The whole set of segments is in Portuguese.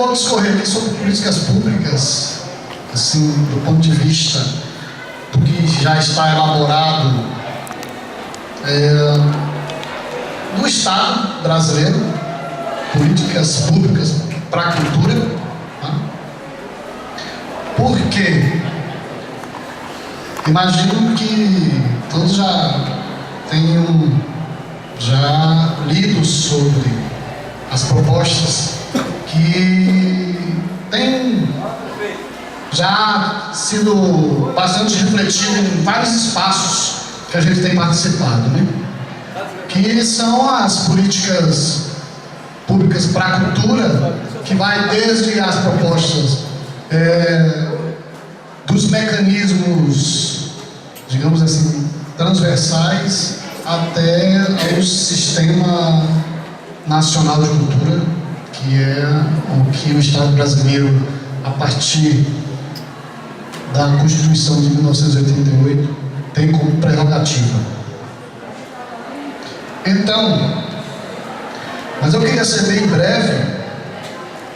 vou discorrer aqui sobre políticas públicas, assim, do ponto de vista do que já está elaborado do Estado brasileiro, políticas públicas para a cultura, tá? Porque imagino que todos já tenham lido sobre as propostas que têm já sido bastante refletido em vários espaços que a gente tem participado, né? Que são as políticas públicas para a cultura, que vai desde as propostas dos mecanismos, digamos assim, transversais até o Sistema Nacional de Cultura, que é o que o Estado brasileiro, a partir da Constituição de 1988, tem como prerrogativa. Então, mas eu queria ser bem breve,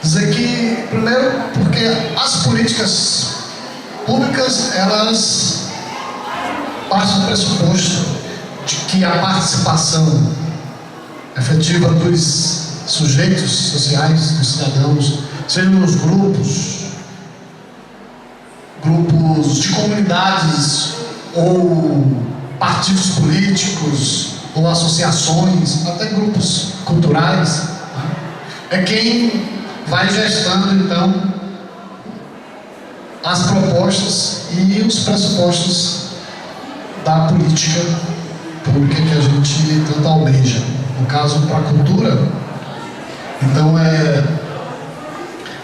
dizer que, primeiro, porque as políticas públicas, elas partem do pressuposto de que a participação efetiva dos sujeitos sociais, dos cidadãos, seja nos grupos de comunidades ou partidos políticos ou associações, até grupos culturais, é quem vai gestando então as propostas e os pressupostos da política pública que a gente tanto almeja. No caso, para a cultura, então é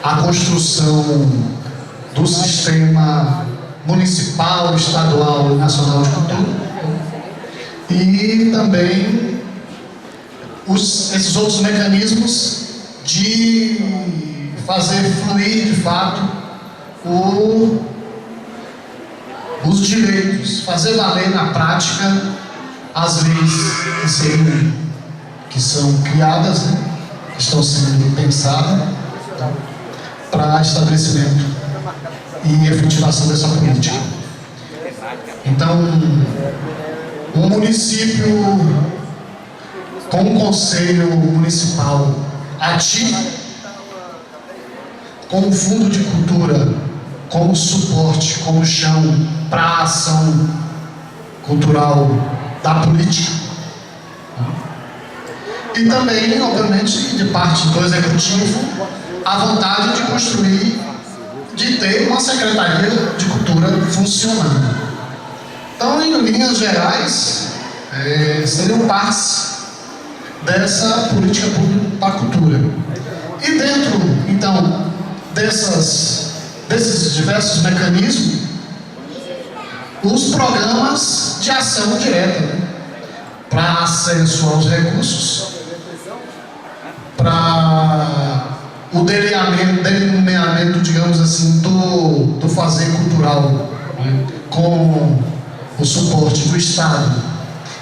a construção do sistema municipal, estadual e nacional de cultura, e também esses outros mecanismos de fazer fluir de fato os direitos, fazer valer na prática as leis que são criadas, né, que estão sendo pensadas para estabelecimento e efetivação dessa política. Então, um município com um conselho municipal ativo, com um fundo de cultura como suporte, como chão para a ação cultural da política, e também, obviamente, de parte do executivo, a vontade de construir, de ter uma secretaria de cultura funcionando. Então, em linhas gerais, seriam partes dessa política pública para a cultura. E dentro, então, desses diversos mecanismos, os programas de ação direta, né, para acesso aos recursos, para o delineamento, digamos assim, do fazer cultural, né, com o suporte do Estado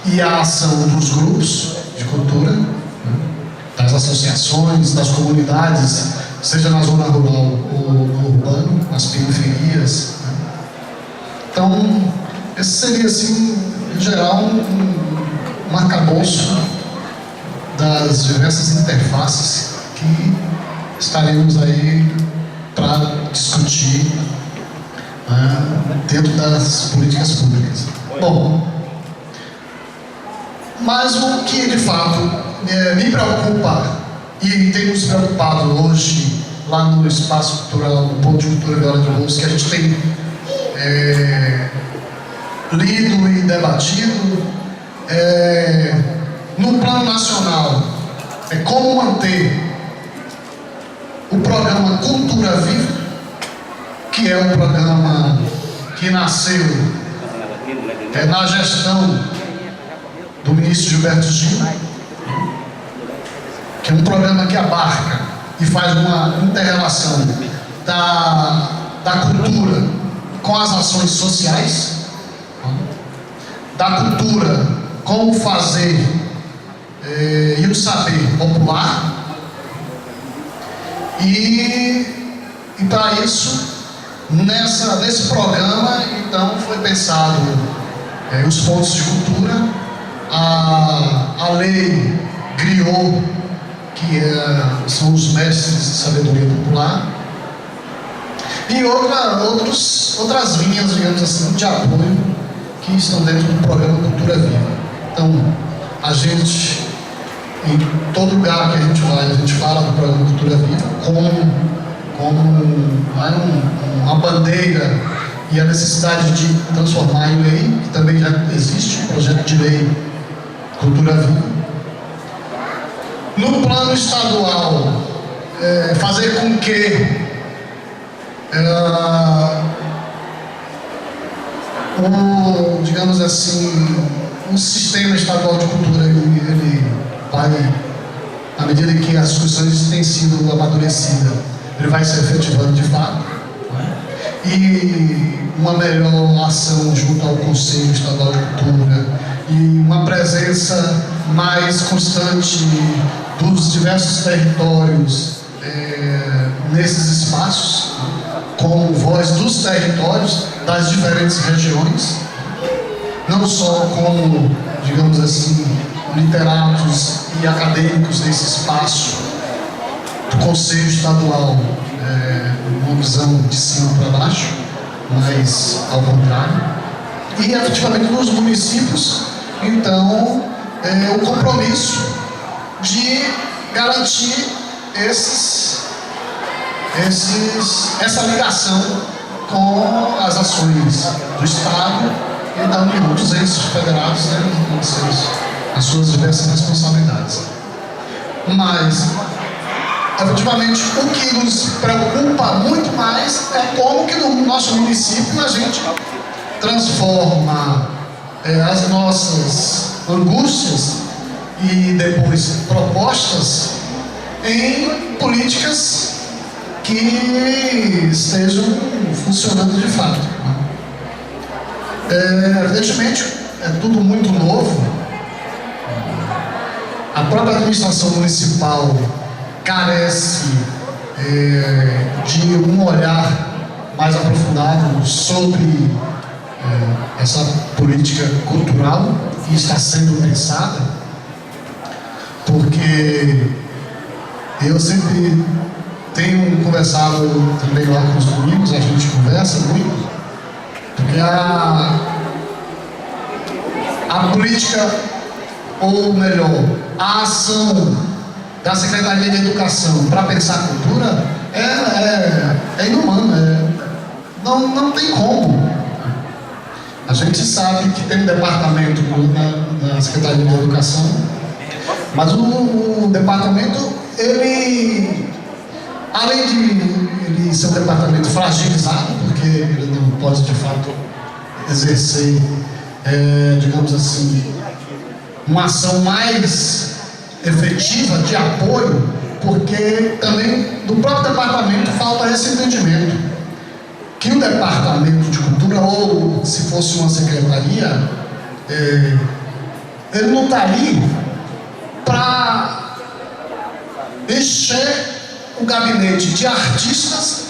e a ação dos grupos de cultura, né, das associações, das comunidades, seja na zona rural ou no urbano, nas periferias, né. Então, esse seria, assim, em geral, um arcabouço das diversas interfaces que estaremos aí para discutir dentro das políticas públicas. Bom, mas o que de fato me preocupa e tem nos preocupado hoje lá no Espaço Cultural, no Ponto de Cultura Viola de Bolso, que a gente tem lido e debatido no plano nacional, é como manter o programa Cultura Viva, que é um programa que nasceu na gestão do ministro Gilberto Gil, que é um programa que abarca e faz uma inter-relação da cultura com as ações sociais, da cultura com o fazer e o saber popular, E para isso, nesse programa, então, foi pensado os pontos de cultura, a lei Griot, que são os mestres de sabedoria popular, e outras linhas, digamos assim, de apoio que estão dentro do programa Cultura Viva. Então, a gente, em todo lugar que a gente vai, a gente fala do programa Cultura Viva como uma bandeira e a necessidade de transformar em lei, que também já existe, o projeto de lei Cultura Viva. No plano estadual, fazer com que digamos assim, o sistema estadual de cultura, ele vai, à medida que as discussões têm sido amadurecidas, ele vai se efetivando de fato, e uma melhor ação junto ao Conselho Estadual de Cultura e uma presença mais constante dos diversos territórios nesses espaços, com voz dos territórios das diferentes regiões, não só como, digamos assim, literatos e acadêmicos nesse espaço do Conselho Estadual, uma visão de cima para baixo, mas ao contrário, e efetivamente nos municípios, então, o compromisso de garantir essa ligação com as ações do Estado e da União, dos entes federados, as suas diversas responsabilidades. Mas, efetivamente, o que nos preocupa muito mais é como que no nosso município a gente transforma as nossas angústias e depois propostas em políticas que estejam funcionando de fato. Evidentemente, é tudo muito novo. A própria administração municipal carece de um olhar mais aprofundado sobre essa política cultural que está sendo pensada, porque eu sempre tenho conversado também lá com os amigos, a gente conversa muito, porque a política, ou melhor, a ação da Secretaria de Educação para pensar a cultura é inumana, não tem como. A gente sabe que tem um departamento na Secretaria de Educação, mas o departamento, ele, além de ele ser um departamento fragilizado, porque ele não pode de fato exercer, digamos assim, uma ação mais efetiva de apoio, porque também do próprio departamento falta esse entendimento que o departamento de cultura, ou se fosse uma secretaria, ele não está ali para encher o gabinete de artistas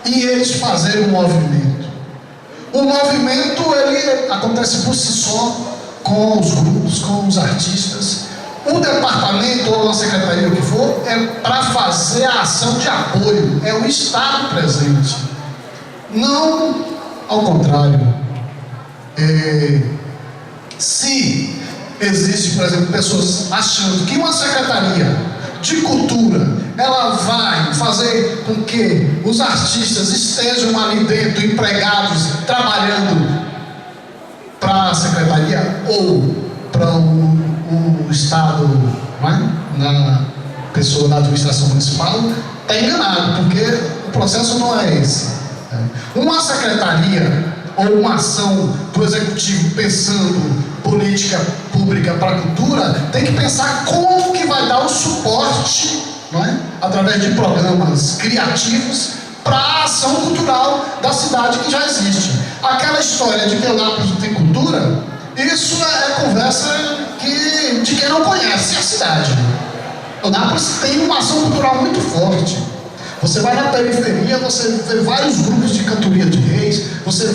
e eles fazerem um movimento. O movimento, ele acontece por si só, com os grupos, com os artistas. O departamento ou a secretaria, o que for, é para fazer a ação de apoio, é o Estado presente. Não ao contrário. Se existe, por exemplo, pessoas achando que uma secretaria de cultura, ela vai fazer com que os artistas estejam ali dentro, empregados, trabalhando para a secretaria ou para o Estado, não é? Na pessoa da administração municipal, está enganado, porque o processo não é esse. Uma secretaria ou uma ação do executivo pensando política pública para a cultura tem que pensar como que vai dar o suporte, não é? Através de programas criativos para a ação cultural da cidade que já existe. Aquela história de que Eunápolis não tem cultura, isso é conversa de quem não conhece a cidade. Eunápolis tem uma ação cultural muito forte. Você vai na periferia, você vê vários grupos de cantoria de reis, você vê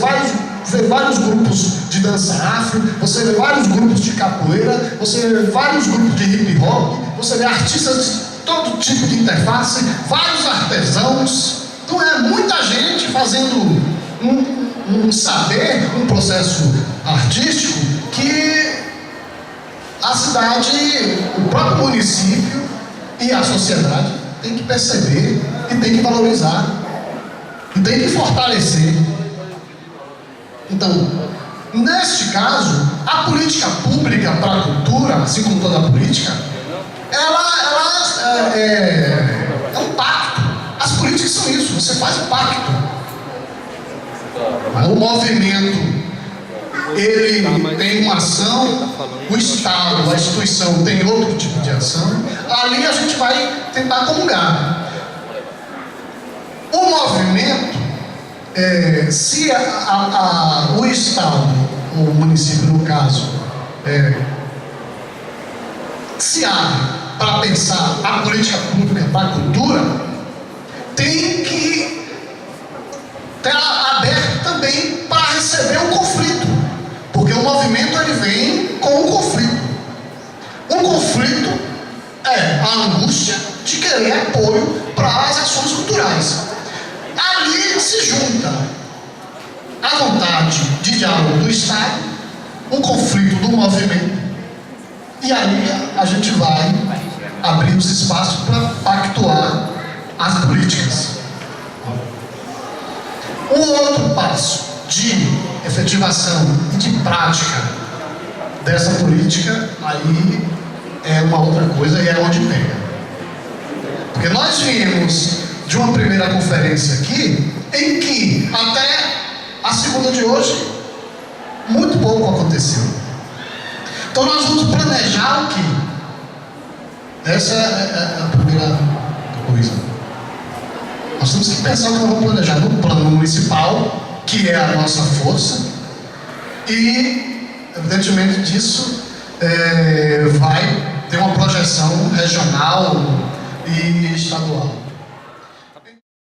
vários grupos de dança afro, você vê vários grupos de capoeira, você vê vários grupos de hip hop, você vê artistas de todo tipo de interface, vários artesãos. Então é muita gente fazendo um saber, um processo artístico que a cidade, o próprio município e a sociedade tem que perceber e tem que valorizar e tem que fortalecer. Então, neste caso, a política pública para a cultura, assim como toda a política, ela é um pacto. As políticas são isso, você faz um pacto. O movimento, ele tem uma ação, o Estado, a instituição tem outro tipo de ação, ali a gente vai tentar comungar. O movimento, se o Estado, ou o município no caso, se abre para pensar a política pública para a cultura, tem que estar aberto também para receber o conflito, porque o movimento ele vem com o conflito. Um conflito é a angústia de querer apoio para as ações culturais. Ali se junta a vontade de diálogo do Estado, o conflito do movimento, e aí a gente vai abrir os espaços para pactuar as políticas. O outro passo de efetivação e de prática dessa política, aí é uma outra coisa e é onde pega. Porque nós viemos de uma primeira conferência aqui, em que até a segunda de hoje, muito pouco aconteceu. Então nós vamos planejar o quê? Essa é a primeira coisa. Nós temos que pensar o que nós vamos planejar no plano municipal, que é a nossa força, e, evidentemente, disso vai ter uma projeção regional e estadual.